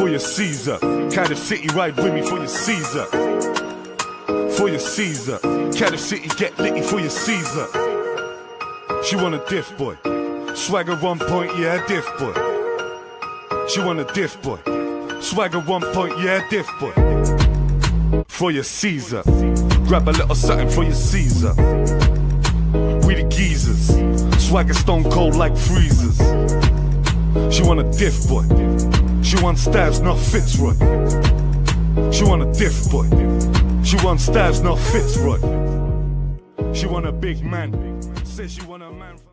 for your Caesar. Cardiff City, ride with me for your Caesar. For your Caesar. Cardiff City, get litty for your Caesar. She want a diff boy. Swagger 1 point, yeah, diff boy. She want a diff boy. Swagger 1 point, yeah, diff boy. For your Caesar. Grab a little something for your Caesar. We the geezers. Swagger stone cold like freezers. She want a diff boy. She want Starvz, not Fitzroy. She want a diff boy. She want Starvz, not Fitzroy. She want a big man. Says she want a man from...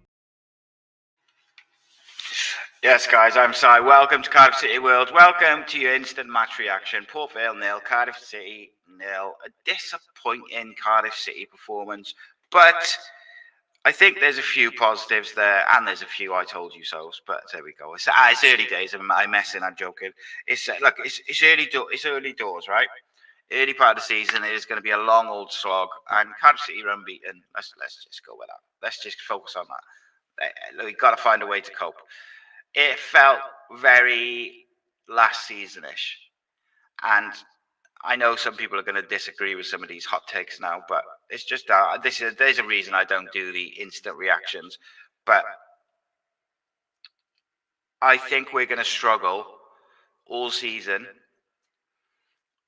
Yes, guys, I'm Si. Welcome to Cardiff City World. Welcome to your instant match reaction. Port Vale 0, Cardiff City 0. A disappointing Cardiff City performance, but I think there's a few positives there, and there's a few I told you so's. But there we go. It's early days. I'm messing. I'm joking. It's early doors, right? Early part of the season. It is going to be a long old slog, and Cardiff City are unbeaten. Let's just go with that. Let's just focus on that. We've got to find a way to cope. It felt very last season-ish, and I know some people are going to disagree with some of these hot takes now, but it's just there's a reason I don't do the instant reactions. But I think we're going to struggle all season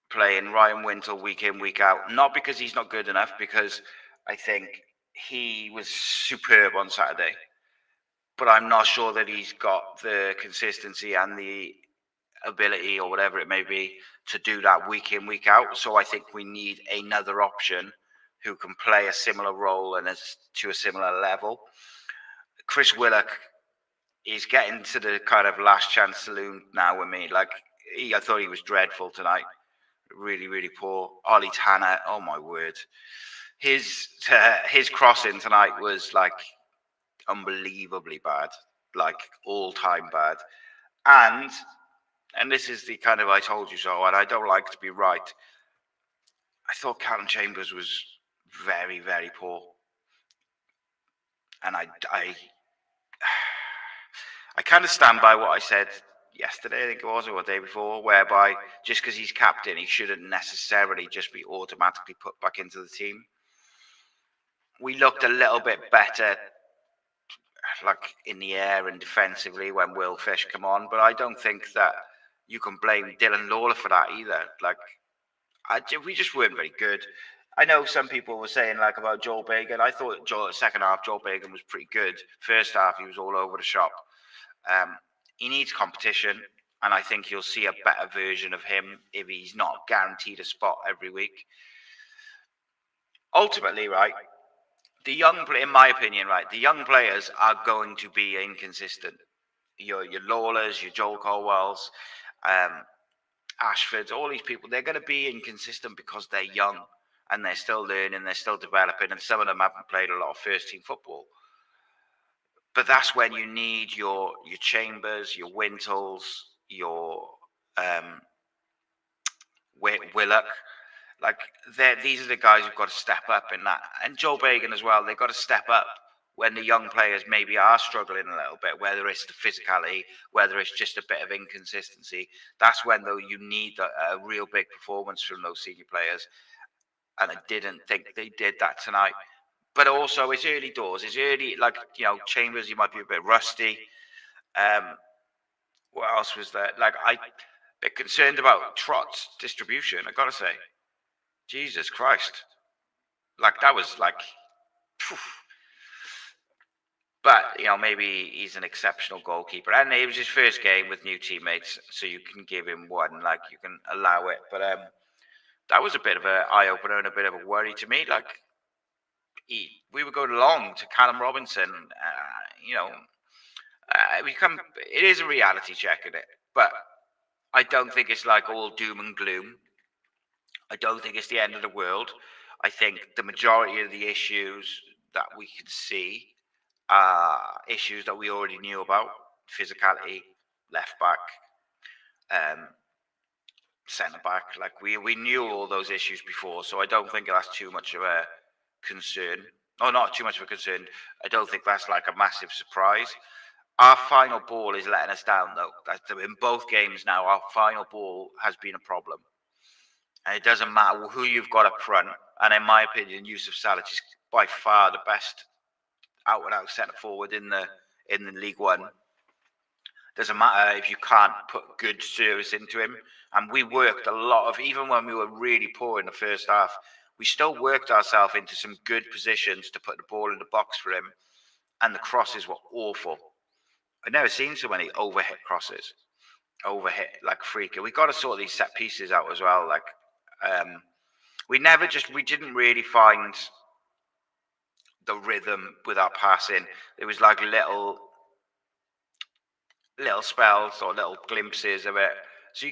playing Ryan Wintle week in, week out. Not because he's not good enough, because I think he was superb on Saturday. But I'm not sure that he's got the consistency and the ability, or whatever it may be, to do that week in, week out. So I think we need another option who can play a similar role and to a similar level. Chris Willock is getting to the kind of last chance saloon now with me. I thought he was dreadful tonight. Really, really poor. Ollie Tanner, oh my word. His crossing tonight was unbelievably bad, all-time bad. And this is the kind of I told you so, and I don't like to be right. I thought Callum Chambers was very, very poor. And I kind of stand by what I said yesterday, I think it was, or the day before, whereby just because he's captain, he shouldn't necessarily just be automatically put back into the team. We looked a little bit better in the air and defensively when Will Fish come on, but I don't think that you can blame Dylan Lawler for that either. We just weren't very good. I know some people were saying about Joel Bagan. I thought second half Joel Bagan was pretty good. First half he was all over the shop. He needs competition, and I think you'll see a better version of him if he's not guaranteed a spot every week. Ultimately, right, in my opinion, the young players are going to be inconsistent. Your Lawlers, your Joel Colwells, Ashfords, all these people, they're going to be inconsistent because they're young and they're still learning, they're still developing, and some of them haven't played a lot of first-team football. But that's when you need your Chambers, your Wintles, your Willock. These are the guys who've got to step up in that. And Joel Bagan as well, they've got to step up when the young players maybe are struggling a little bit, whether it's the physicality, whether it's just a bit of inconsistency. That's when, though, you need a real big performance from those senior players. And I didn't think they did that tonight. But also, it's early doors. It's early, Chambers, you might be a bit rusty. What else was there? I'm a bit concerned about Trott's distribution, I got to say. Jesus Christ. That was phew. But, maybe he's an exceptional goalkeeper. And it was his first game with new teammates, so you can give him one, you can allow it. But that was a bit of an eye-opener and a bit of a worry to me. We were going along to Callum Robinson. It is a reality check, isn't it? But I don't think it's all doom and gloom. I don't think it's the end of the world. I think the majority of the issues that we can see are issues that we already knew about. Physicality, left back, centre back. We knew all those issues before, so I don't think that's too much of a concern. Oh, not too much of a concern. I don't think that's a massive surprise. Our final ball is letting us down, though. In both games now, our final ball has been a problem. And it doesn't matter who you've got up front. And in my opinion, Yusuf Salic is by far the best out-and-out centre forward in the League One. Doesn't matter if you can't put good service into him. And we worked a lot of, even when we were really poor in the first half, we still worked ourselves into some good positions to put the ball in the box for him. And the crosses were awful. I've never seen so many overhit crosses. Overhit like freaking. We got to sort these set pieces out as well. Like, we didn't really find the rhythm with our passing. It was like little spells or little glimpses of it. So you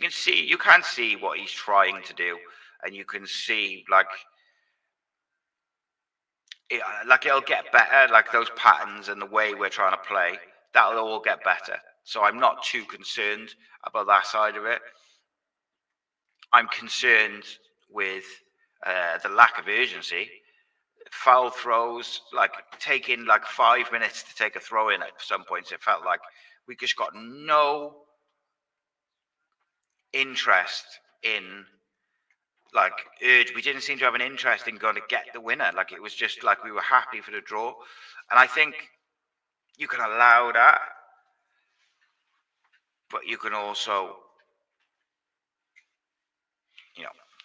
can see what he's trying to do, and you can see it'll get better. Like those patterns and the way we're trying to play, that'll all get better. So I'm not too concerned about that side of it. I'm concerned with the lack of urgency. Foul throws, like taking like 5 minutes to take a throw in at some points. It felt like we just got no interest in urge. We didn't seem to have an interest in going to get the winner. Like it was just like we were happy for the draw. And I think you can allow that, but you can also,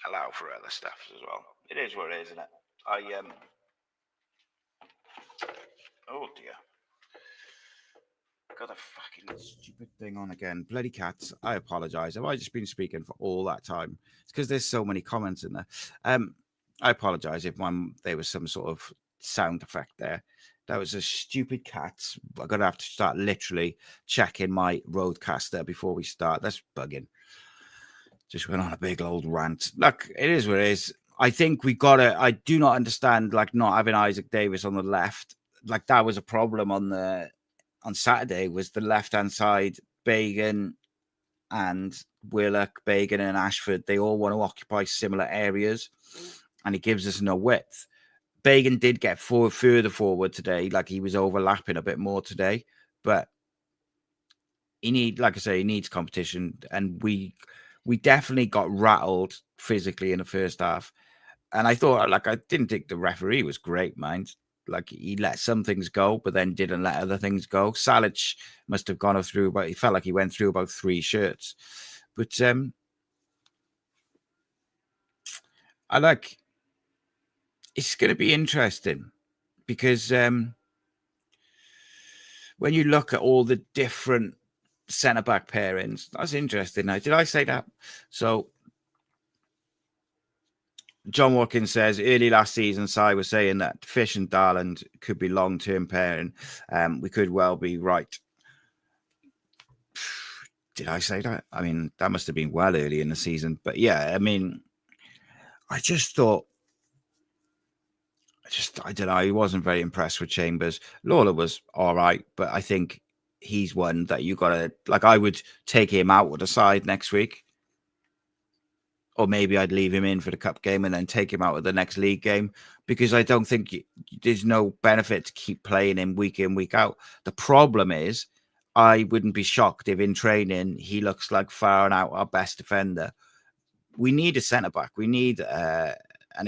allow for other stuff as well. It is what it is, isn't it? Oh dear. Got a fucking stupid thing on again. Bloody cats. I apologise. Have I just been speaking for all that time? It's because there's so many comments in there. I apologise if there was some sort of sound effect there. That was a stupid cat. I'm going to have to start literally checking my roadcaster before we start. That's bugging. Just went on a big old rant. Look, it is what it is. I think I do not understand, not having Isaac Davis on the left. Like, that was a problem on Saturday, was the left-hand side. Bagan and Willock, Bagan and Ashford, they all want to occupy similar areas, and it gives us no width. Bagan did get further forward today, like he was overlapping a bit more today, but he needs competition, and we definitely got rattled physically in the first half. And I thought, I didn't think the referee was great, mind. Like, he let some things go, but then didn't let other things go. Salic must have gone through, but he felt like he went through about 3 shirts. But it's going to be interesting because when you look at all the different centre-back pairings, that's interesting. Now, did I say that? So, John Watkins says, early last season, Si was saying that Fish and Darland could be long-term pairing. We could well be right. Did I say that? I mean, that must have been well early in the season. But yeah, I mean, I just thought, I don't know, he wasn't very impressed with Chambers. Lawler was all right, but I think he's one that you got to, I would take him out with the side next week. Or maybe I'd leave him in for the cup game and then take him out of the next league game, because I don't think there's no benefit to keep playing him week in, week out. The problem is, I wouldn't be shocked if in training he looks like far and out our best defender. We need a centre-back. We need an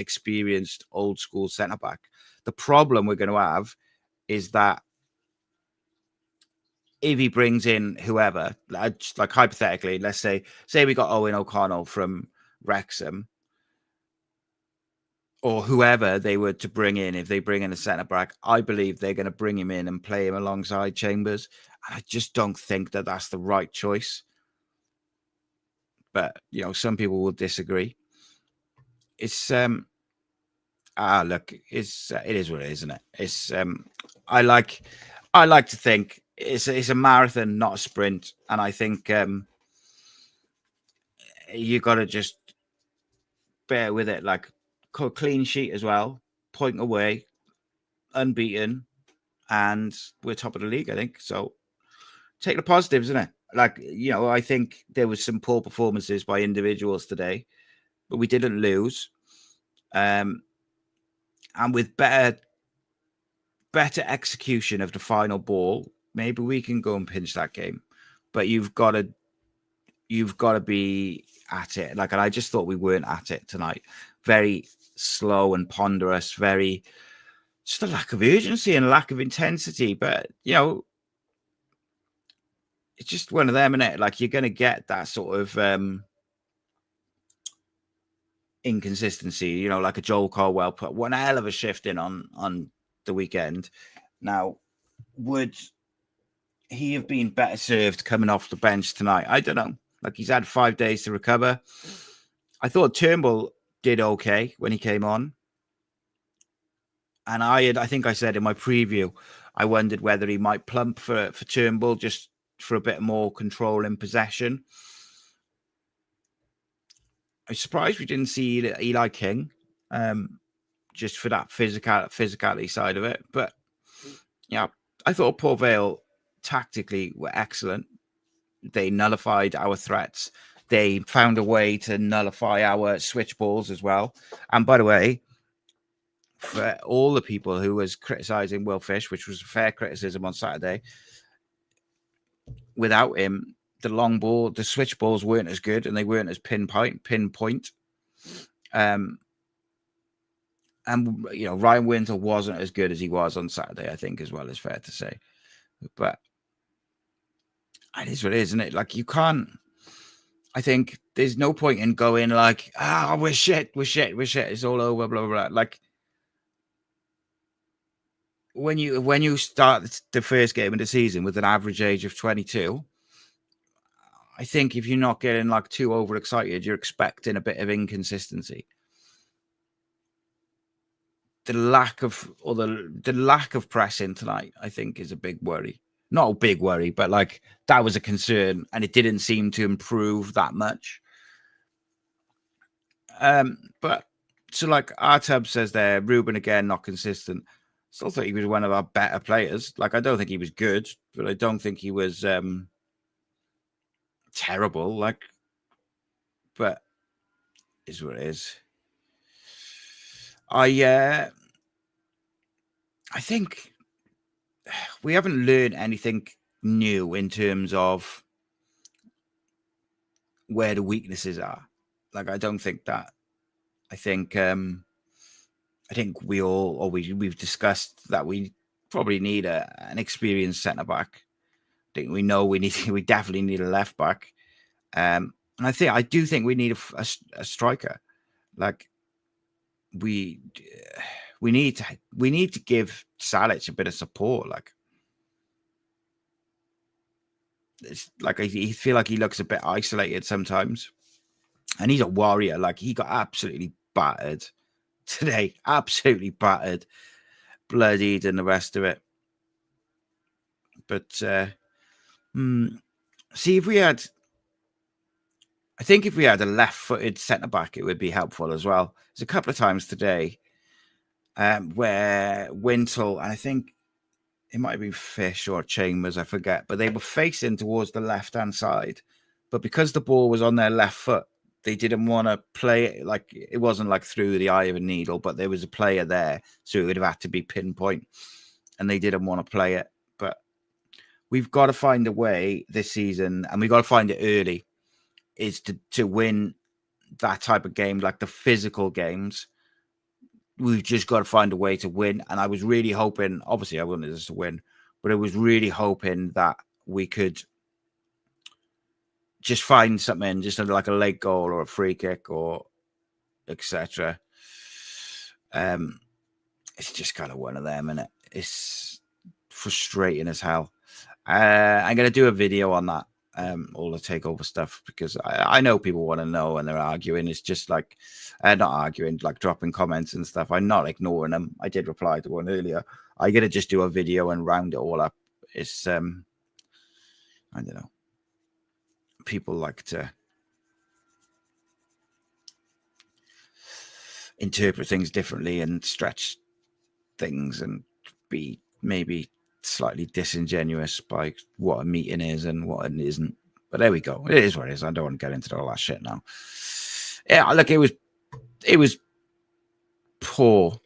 experienced old-school centre-back. The problem we're going to have is that if he brings in whoever, like hypothetically, let's say we got Owen O'Connell from Wrexham, or whoever they were to bring in, if they bring in a centre-back, I believe they're going to bring him in and play him alongside Chambers. And I just don't think that that's the right choice. But, some people will disagree. It's, look, it is what it is, isn't it? It's, I like to think it's a marathon, not a sprint. And I think you got to just bear with it. Clean sheet as well, point away, unbeaten, and we're top of the league, I think. So take the positives, isn't it? I think there was some poor performances by individuals today, but we didn't lose. And with better execution of the final ball, maybe we can go and pinch that game, but you've got to be at it. Like, and I just thought we weren't at it tonight. Very slow and ponderous, very just a lack of urgency and a lack of intensity. But it's just one of them, isn't it? Like, you're going to get that sort of inconsistency, like a Joel Colwell put one hell of a shift in on the weekend. Now, would he have been better served coming off the bench tonight? I don't know. Like, he's had 5 days to recover. I thought Turnbull did okay when he came on. And I think I said in my preview, I wondered whether he might plump for Turnbull just for a bit more control in possession. I'm surprised we didn't see Eli King, just for that physicality side of it. But I thought Port Vale tactically were excellent. They nullified our threats. They found a way to nullify our switch balls as well. And by the way, for all the people who was criticizing Will Fish, which was a fair criticism on Saturday, without him, the long ball, the switch balls weren't as good and they weren't as pinpoint. And Ryan Winter wasn't as good as he was on Saturday, I think, as well, is fair to say. But it is what it is, isn't it? Like, you can't. I think there's no point in going like, we're shit, it's all over, blah, blah, blah. Like, when you start the first game of the season with an average age of 22, I think if you're not getting like too overexcited, you're expecting a bit of inconsistency. The lack of pressing tonight, I think, is a big worry. Not a big worry, but like, that was a concern, and it didn't seem to improve that much. But so, like, R-Tub says there, Ruben again not consistent. Still thought he was one of our better players. Like, I don't think he was good, but I don't think he was terrible. Like, but is what it is. I think we haven't learned anything new in terms of where the weaknesses are. Like, I don't think that. I think we've discussed that we probably need an experienced centre back. I think we know we definitely need a left back. And I do think we need a striker. Like, we need to give Salic a bit of support. Like, it's like I feel like he looks a bit isolated sometimes, and he's a warrior. Like, he got absolutely battered today, absolutely battered, bloodied, and the rest of it. But see, if we had a left-footed centre back, it would be helpful as well. There's a couple of times today where Wintle, and I think it might have been Fish or Chambers, I forget, but they were facing towards the left-hand side. But because the ball was on their left foot, they didn't want to play it. Like, it wasn't like through the eye of a needle, but there was a player there, so it would have had to be pinpoint, and they didn't want to play it. But we've got to find a way this season, and we've got to find it early, is to win that type of game, like the physical games. We've just got to find a way to win. And I was really hoping, obviously I wanted us to win, but I was really hoping that we could just find something, just like a late goal or a free kick or etc. It's just kind of one of them, and it's frustrating as hell. I'm going to do a video on that, all the takeover stuff, because I know people want to know, and they're arguing. It's just like, not arguing, like dropping comments and stuff. I'm not ignoring them. I did reply to one earlier. I'm going to just do a video and round it all up. It's, I don't know. People like to interpret things differently and stretch things and be maybe slightly disingenuous by what a meeting is and what it isn't. But there we go. It is what it is. I don't want to get into all that shit now. Yeah, look, it was poor.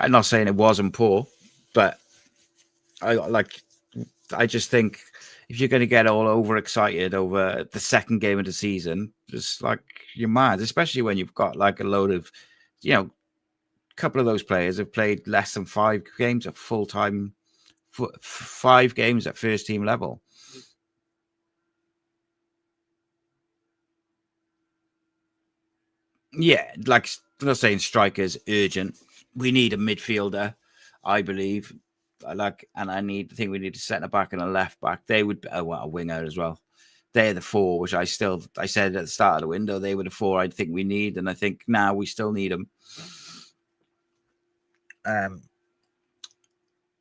I'm not saying it wasn't poor, but I just think if you're going to get all overexcited over the second game of the season, just like you're mad, especially when you've got like a load of, a couple of those players have played less than 5 games at full time, 5 games at first team level. Yeah, like I'm not saying strikers urgent. We need a midfielder, I believe. And I think we need a centre back and a left back. They would a winger as well. They're the 4, which I said at the start of the window, they were the 4 I think we need, and I think now we still need them.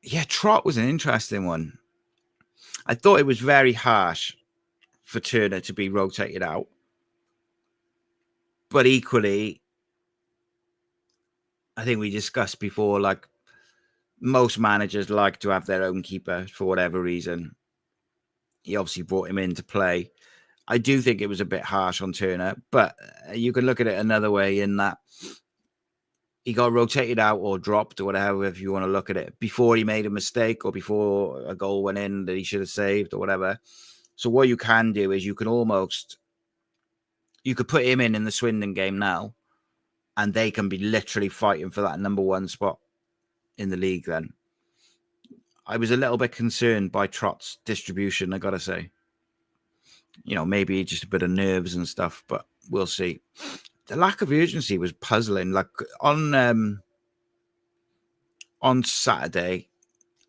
Yeah, Trott was an interesting one. I thought it was very harsh for Turner to be rotated out, but equally, I think we discussed before, like most managers like to have their own keeper for whatever reason. He obviously brought him in to play. I do think it was a bit harsh on Turner, but you can look at it another way in that he got rotated out or dropped or whatever, if you want to look at it, before he made a mistake or before a goal went in that he should have saved or whatever. So what you can do is you could put him in the Swindon game now, and they can be literally fighting for that number 1 spot in the league then. I was a little bit concerned by Trott's distribution, I got to say. Maybe just a bit of nerves and stuff, but we'll see. The lack of urgency was puzzling. Like on Saturday,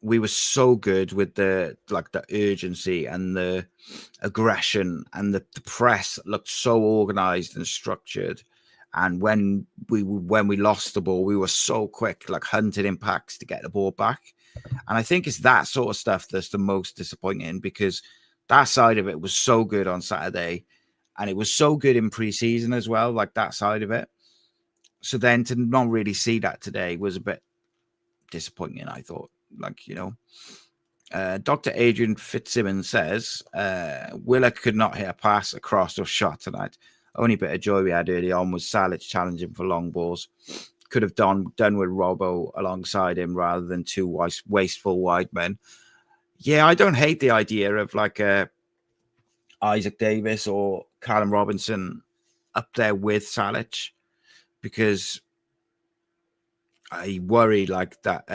we were so good with the urgency and the aggression, and the press looked so organized and structured. And when we lost the ball, we were so quick, like hunted in packs to get the ball back. And I think it's that sort of stuff that's the most disappointing, because that side of it was so good on Saturday, and it was so good in pre-season as well, like that side of it. So then to not really see that today was a bit disappointing, I thought. Dr. Adrian Fitzsimmons says, Willock could not hit a pass, a cross, or shot tonight. Only bit of joy we had early on was Salic challenging for long balls. Could have done with Robbo alongside him rather than 2 wasteful wide men. Yeah, I don't hate the idea of like Isaac Davis or Callum Robinson up there with Salic, because I worry like that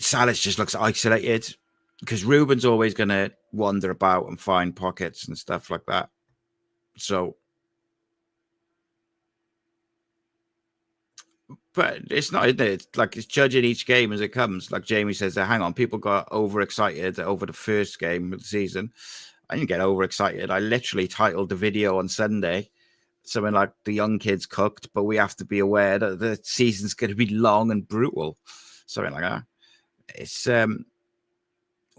Salic just looks isolated, because Ruben's always going to wander about and find pockets and stuff like that. So, but it's not, isn't it? It's like it's judging each game as it comes. Like Jamie says, hang on, people got overexcited over the first game of the season. I didn't get overexcited. I literally titled the video on Sunday something like "The Young Kids Cooked," but we have to be aware that the season's going to be long and brutal. Something like that. It's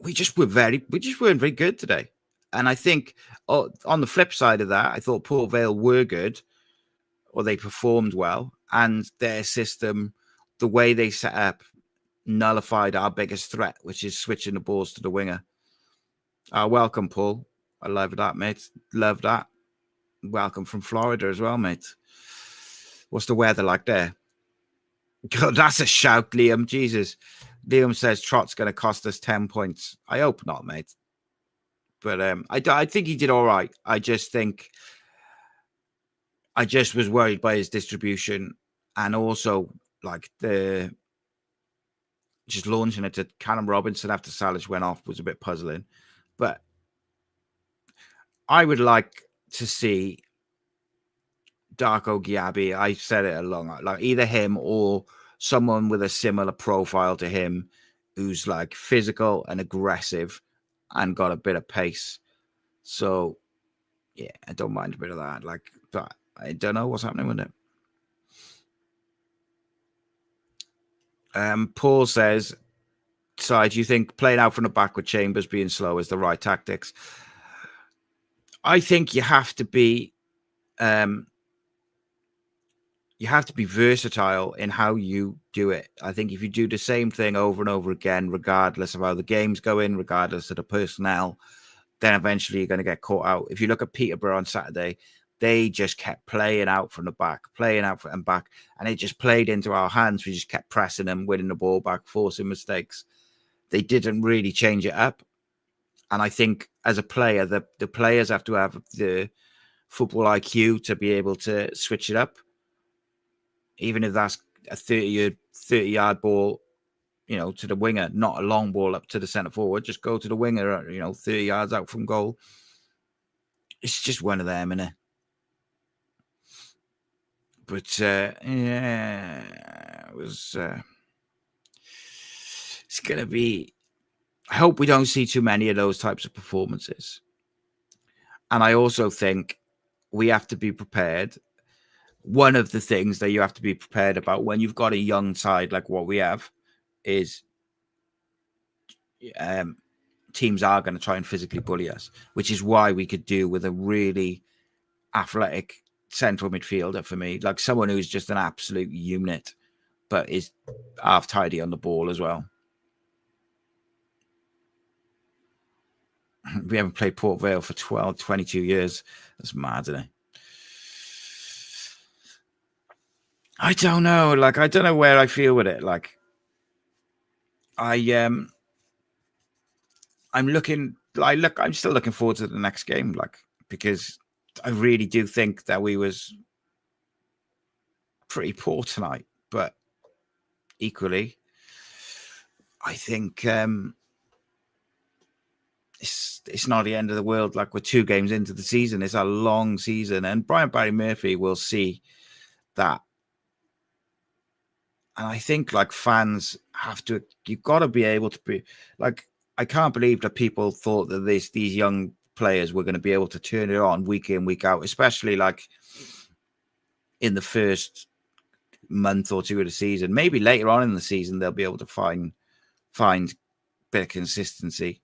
we just weren't very good today. And I think on the flip side of that, I thought Port Vale were good, or they performed well, and their system, the way they set up, nullified our biggest threat, which is switching the balls to the winger. Welcome, Paul. I love that, mate. Love that. Welcome from Florida as well, mate. What's the weather like there? God, that's a shout, Liam. Jesus. Liam says Trott's going to cost us 10 points. I hope not, mate. But I think he did all right. I just was worried by his distribution, and also like just launching it to Callum Robinson after Salic went off was a bit puzzling. But I would like to see Darko Gyabi. I said it like either him or someone with a similar profile to him, who's like physical and aggressive and got a bit of pace. So yeah, I don't mind a bit of that. Like, but I don't know what's happening with it. Paul says, "So, do you think playing out from the back with Chambers being slow is the right tactics?" I think you have to be versatile in how you do it. I think if you do the same thing over and over again, regardless of how the game's going, regardless of the personnel, then eventually you're going to get caught out. If you look at Peterborough on Saturday, They just kept playing out from the back, playing out and back, and it just played into our hands. We just kept pressing them, winning the ball back, forcing mistakes. They didn't really change it up. And I think as a player, the players have to have the football IQ to be able to switch it up. Even if that's a 30-yard ball, to the winger, not a long ball up to the centre forward, just go to the winger, 30 yards out from goal. It's just one of them, innit? But yeah, it was. It's gonna be. I hope we don't see too many of those types of performances. And I also think we have to be prepared. One of the things that you have to be prepared about when you've got a young side like what we have is teams are going to try and physically bully us, which is why we could do with a really athletic central midfielder for me, like someone who's just an absolute unit, but is half tidy on the ball as well. We haven't played Port Vale for 22 years. That's mad, isn't it? I don't know. Like, I don't know where I feel with it. Like, I'm still looking forward to the next game, like, because I really do think that we was pretty poor tonight, but equally, I think it's not the end of the world. Like, we're 2 games into the season. It's a long season, and Brian Barry Murphy will see that. And I think, like, fans you've got to be able to be like, I can't believe that people thought that these young players were going to be able to turn it on week in, week out, especially like in the first month or 2 of the season. Maybe later on in the season, they'll be able to find a bit of consistency.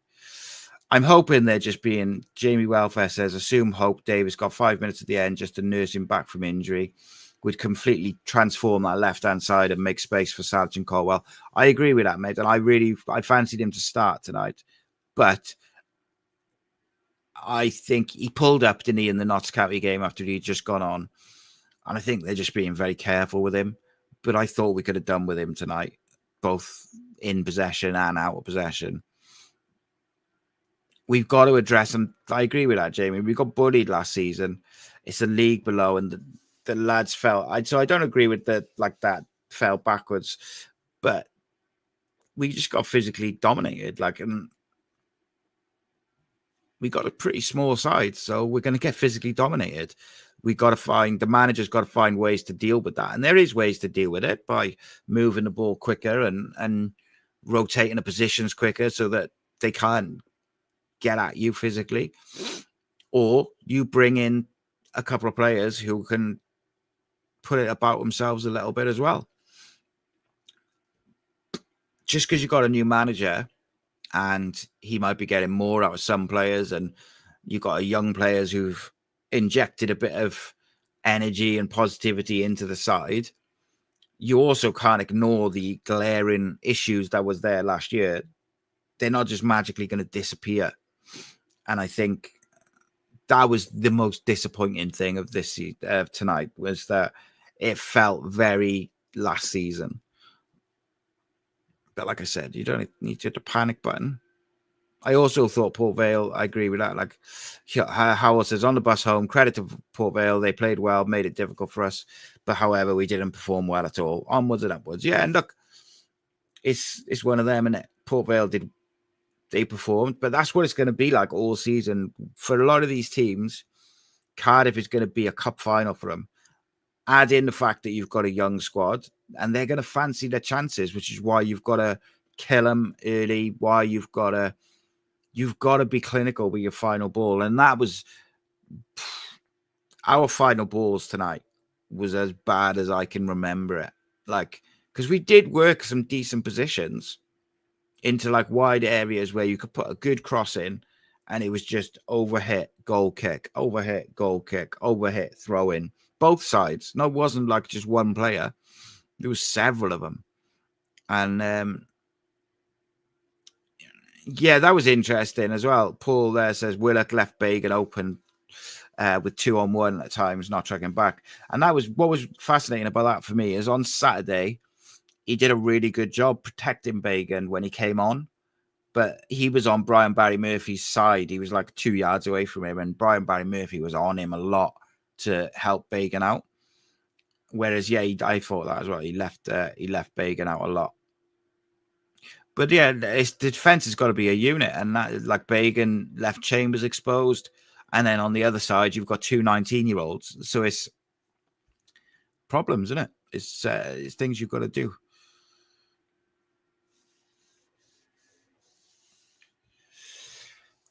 I'm hoping they're just being, Jamie Welfare says, assume Hope Davis got 5 minutes at the end just to nurse him back from injury, would completely transform that left-hand side and make space for Sergeant Caldwell. I agree with that, mate. And I fancied him to start tonight. But I think he pulled up, didn't he, in the Notts County game after he'd just gone on. And I think they're just being very careful with him. But I thought we could have done with him tonight, both in possession and out of possession. We've got to address, and I agree with that, Jamie. We got bullied last season. It's a league below, and the lads fell. So I don't agree with that fell backwards, but we just got physically dominated. And we got a pretty small side, so we're going to get physically dominated. The manager's got to find ways to deal with that, and there is ways to deal with it by moving the ball quicker and rotating the positions quicker so that they can't get at you physically, or you bring in a couple of players who can put it about themselves a little bit as well. Just because you've got a new manager and he might be getting more out of some players, and you've got young players who've injected a bit of energy and positivity into the side, you also can't ignore the glaring issues that was there last year. They're not just magically going to disappear. And I think that was the most disappointing thing of this tonight, was that it felt very last season. But like I said, you don't need to hit the panic button. I also thought Port Vale, I agree with that. Like Howell says, on the bus home, credit to Port Vale. They played well, made it difficult for us. But however, we didn't perform well at all. Onwards and upwards. Yeah, and look, it's one of them, innit? Port Vale they performed, but that's what it's going to be like all season. For a lot of these teams, Cardiff is going to be a cup final for them. Add in the fact that you've got a young squad, and they're going to fancy their chances, which is why you've got to kill them early, why you've got to be clinical with your final ball. And that was our final balls tonight was as bad as I can remember it. Like, because we did work some decent positions into like wide areas where you could put a good cross in, and it was just overhit, goal kick, overhit, goal kick, overhit, throw in, both sides. No, it wasn't like just one player. There was several of them. And yeah, that was interesting as well. Paul there says Willock left Bagan open with 2-on-1 at times, not tracking back. And that was what was fascinating about that for me is on Saturday, he did a really good job protecting Bagan when he came on. But he was on Brian Barry Murphy's side. He was like 2 yards away from him, and Brian Barry Murphy was on him a lot to help Bagan out. Whereas, I thought that as well. He left Bagan out a lot. But yeah, the defense has got to be a unit, and that like Bagan left Chambers exposed, and then on the other side you've got 2 19-year-olds. So it's problems, isn't it? It's things you've got to do.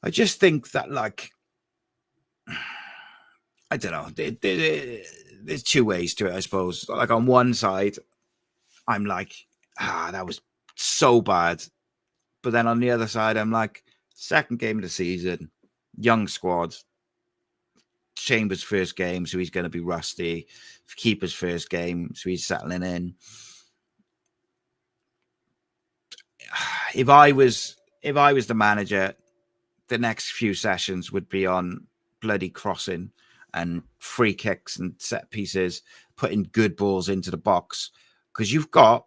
I just think that, like, I don't know. There's 2 ways to it, I suppose. Like on one side, I'm like, that was so bad. But then on the other side, I'm like, second game of the season, young squad, Chambers' first game, so he's going to be rusty. Keeper's first game, so he's settling in. If I was the manager, the next few sessions would be on bloody crossing and free kicks and set pieces, putting good balls into the box. Because you've got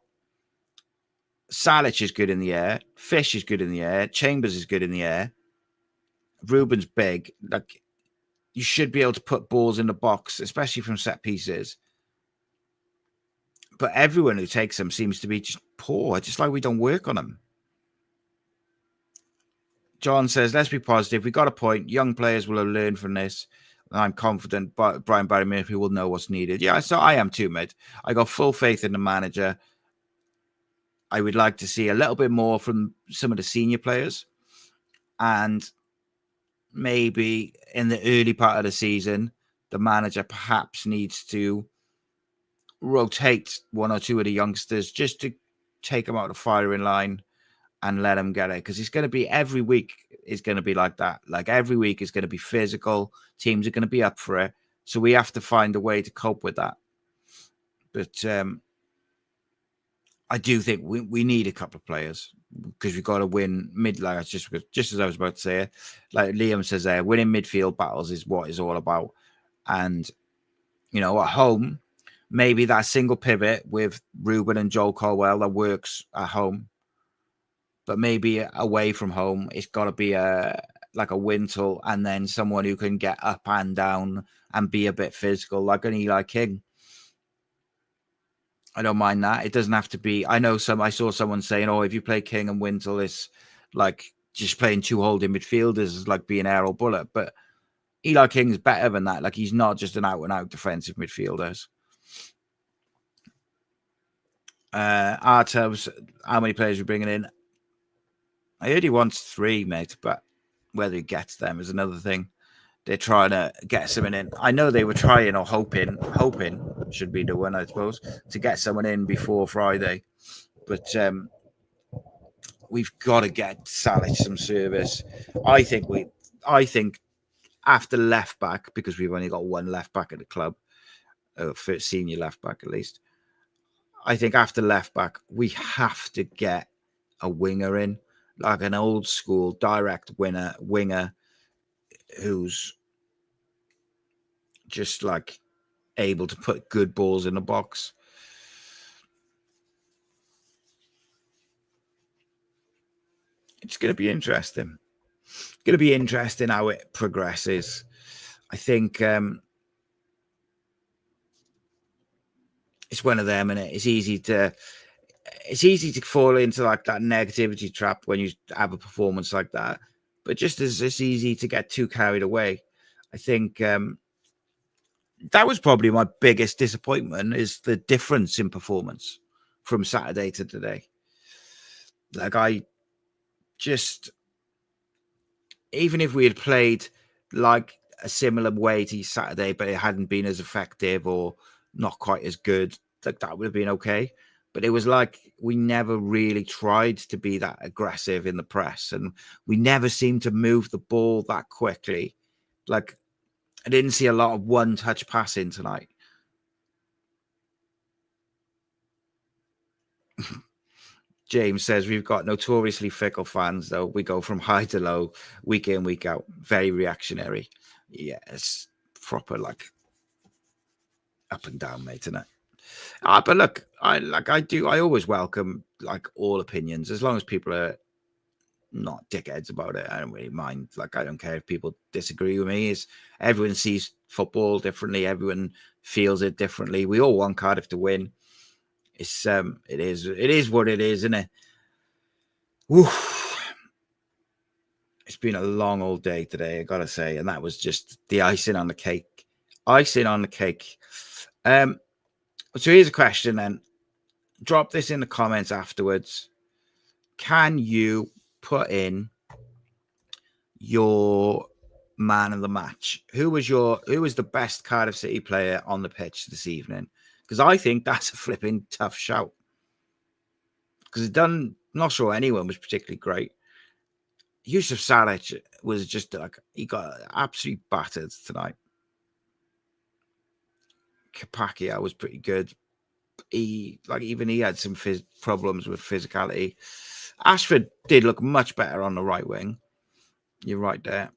Salic is good in the air, Fish is good in the air, Chambers is good in the air, Ruben's big. Like, you should be able to put balls in the box, especially from set pieces. But everyone who takes them seems to be just poor, just like we don't work on them. John says, let's be positive. We got a point. Young players will have learned from this. And I'm confident Brian Barry Murphy will know what's needed. Yeah, so I am too, mate. I got full faith in the manager. I would like to see a little bit more from some of the senior players. And maybe in the early part of the season, the manager perhaps needs to rotate 1 or 2 of the youngsters just to take them out of the firing line and let them get it. Because it's going to be every week is going to be like that. Like every week is going to be physical. Teams are going to be up for it. So we have to find a way to cope with that. But I do think we need a couple of players because we've got to win mid. Like just as I was about to say, like Liam says there, winning midfield battles is what it's all about. And, you know, at home, maybe that single pivot with Ruben and Joel Colwell that works at home. But maybe away from home, it's got to be like a Wintle and then someone who can get up and down and be a bit physical, like an Eli King. I don't mind that. It doesn't have to be. I saw someone saying, "Oh, if you play King and Wintle, it's like just playing 2 holding midfielders is like being Errol Bullock." But Eli King's better than that. Like he's not just an out-and-out defensive midfielder. Artubs, how many players are we bringing in? I heard he wants 3, mate, but whether he gets them is another thing. They're trying to get someone in. I know they were trying or hoping should be the one, I suppose, to get someone in before Friday. But we've got to get Salic some service. I think after left back, because we've only got 1 left back at the club, for senior left back at least. I think after left back, we have to get a winger in. Like an old school direct winger who's just like able to put good balls in the box. It's going to be interesting. It's going to be interesting how it progresses. I think it's one of them, and it's easy to fall into like that negativity trap when you have a performance like that. But just as it's easy to get too carried away. I think that was probably my biggest disappointment is the difference in performance from Saturday to today. Like even if we had played like a similar way to Saturday, but it hadn't been as effective or not quite as good, like that would have been okay. But it was like we never really tried to be that aggressive in the press, and we never seemed to move the ball that quickly. Like I didn't see a lot of one-touch passing tonight. James says we've got notoriously fickle fans, though. We go from high to low, week in, week out. Very reactionary. Yeah, it's proper like up and down, mate, isn't it? But look, I always welcome like all opinions as long as people are not dickheads about it. I don't really mind. Like, I don't care if people disagree with me. Is everyone sees football differently, everyone feels it differently. We all want Cardiff to win. It is what it is, isn't it? Woof. It's been a long old day today, I gotta say, and that was just the icing on the cake. Icing on the cake. So here's a question then. Drop this in the comments afterwards. Can you put in your man of the match? Who was the best Cardiff City player on the pitch this evening? Because I think that's a flipping tough shout. Because not sure anyone was particularly great. Yusuf Salic was just like, he got absolutely battered tonight. Kapakia was pretty good. He had some problems with physicality. Ashford did look much better on the right wing. You're right there.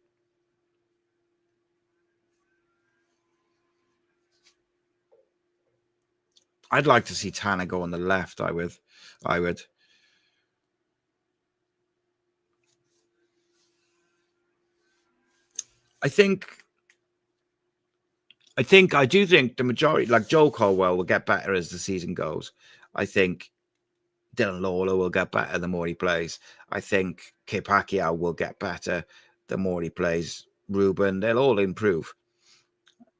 I'd like to see Tanner go on the left. I would. I do think the majority, like Joel Colwell, will get better as the season goes. I think Dylan Lawler will get better the more he plays. I think Kepakiao will get better the more he plays. Ruben, they'll all improve.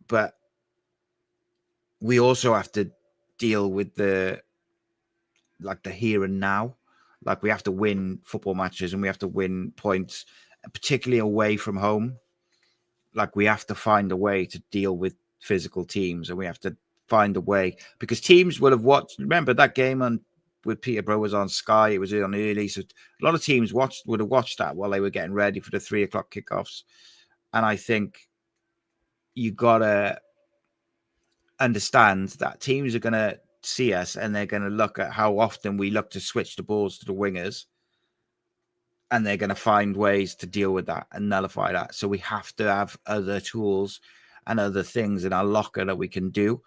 But we also have to deal with the here and now. Like, we have to win football matches and we have to win points, particularly away from home. Like, we have to find a way to deal with physical teams, and we have to find a way, because teams will have watched. Remember that game with Peterborough was on Sky. It was on early, so a lot of teams would have watched that while they were getting ready for the 3:00 kickoffs. And I think you gotta understand that teams are gonna see us and they're gonna look at how often we look to switch the balls to the wingers, and they're gonna find ways to deal with that and nullify that. So we have to have other tools and other things in our locker that we can do.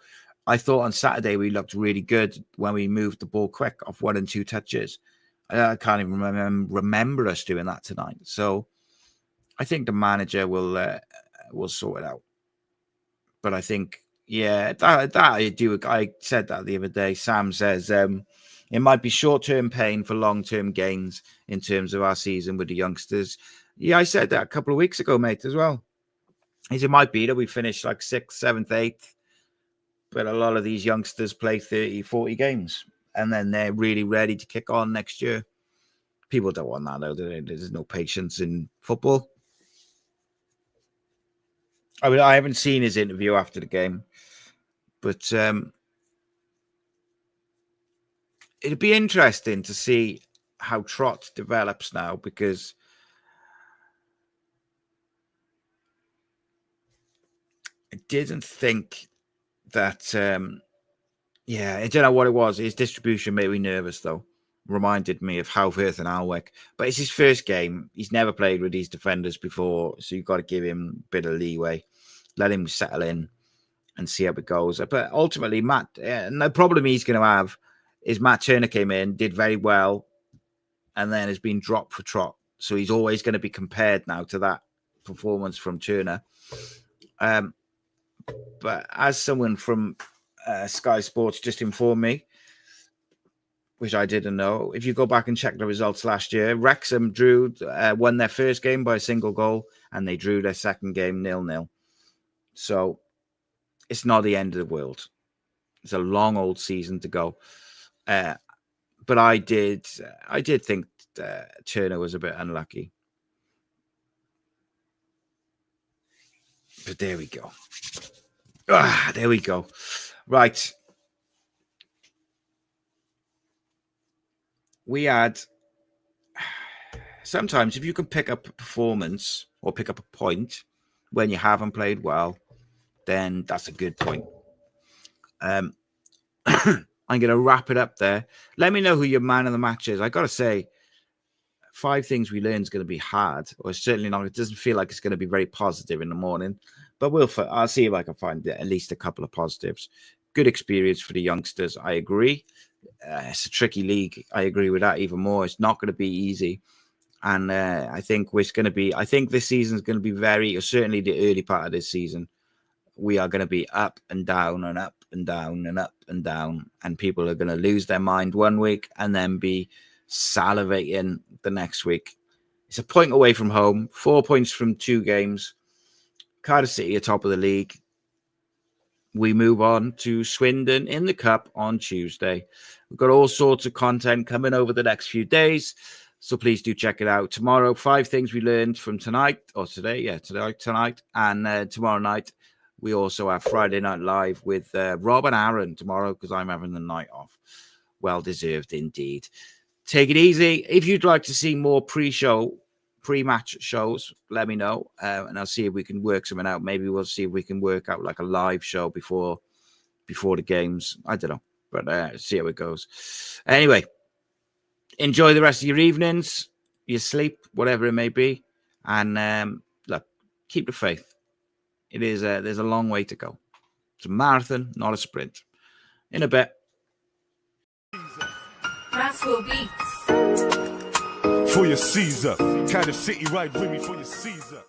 I thought on Saturday we looked really good when we moved the ball quick off 1 and 2 touches. I can't even remember us doing that tonight. So I think the manager will sort it out. But I think, yeah, that I do. I said that the other day. Sam says it might be short-term pain for long-term gains in terms of our season with the youngsters. Yeah, I said that a couple of weeks ago, mate, as well. It might be that we finish like 6th, 7th, 8th, but a lot of these youngsters play 30, 40 games, and then they're really ready to kick on next year. People don't want that, though. There's no patience in football. I mean, I haven't seen his interview after the game, but it'd be interesting to see how Trot develops now, because I didn't think that, I don't know what it was. His distribution made me nervous, though. Reminded me of Howfirth and Alwick. But it's his first game. He's never played with these defenders before, so you've got to give him a bit of leeway. Let him settle in and see how it goes. But ultimately, Matt, the problem he's going to have is Matt Turner came in, did very well, and then has been dropped for Trot. So he's always going to be compared now to that performance from Turner. But as someone from Sky Sports just informed me, which I didn't know, if you go back and check the results last year, Wrexham won their first game by a single goal, and they drew their second game 0-0. So it's not the end of the world. It's a long old season to go. But I did think Turner was a bit unlucky. But there we go. There we go. Right. We had, sometimes if you can pick up a performance or pick up a point when you haven't played well, then that's a good point. I'm going to wrap it up there. Let me know who your man of the match is. I got to say, 5 things we learn is going to be hard, or certainly not. It doesn't feel like it's going to be very positive in the morning, but I'll see if I can find at least a couple of positives. Good experience for the youngsters. I agree. It's a tricky league. I agree with that even more. It's not going to be easy. And I think this season is going to be very, or certainly the early part of this season, we are going to be up and down and up and down and up and down. And people are going to lose their mind one week and then be salivating the next week. It's a point away from home, 4 points from 2 games. Cardiff City are top of the league. We move on to Swindon in the Cup on Tuesday. We've got all sorts of content coming over the next few days, so please do check it out. Tomorrow, 5 things we learned from tonight, or today, tonight, and tomorrow night. We also have Friday Night Live with Rob and Aaron tomorrow, because I'm having the night off. Well deserved indeed. Take it easy. If you'd like to see more pre-match shows, let me know, and I'll see if we can work something out. Maybe we'll see if we can work out like a live show before the games. I don't know, but see how it goes. Anyway, enjoy the rest of your evenings, your sleep, whatever it may be, and look, keep the faith. It is there's a long way to go. It's a marathon, not a sprint. In a bit. Rascal Beats. For your Caesar. Cardiff City ride with me for your Caesar.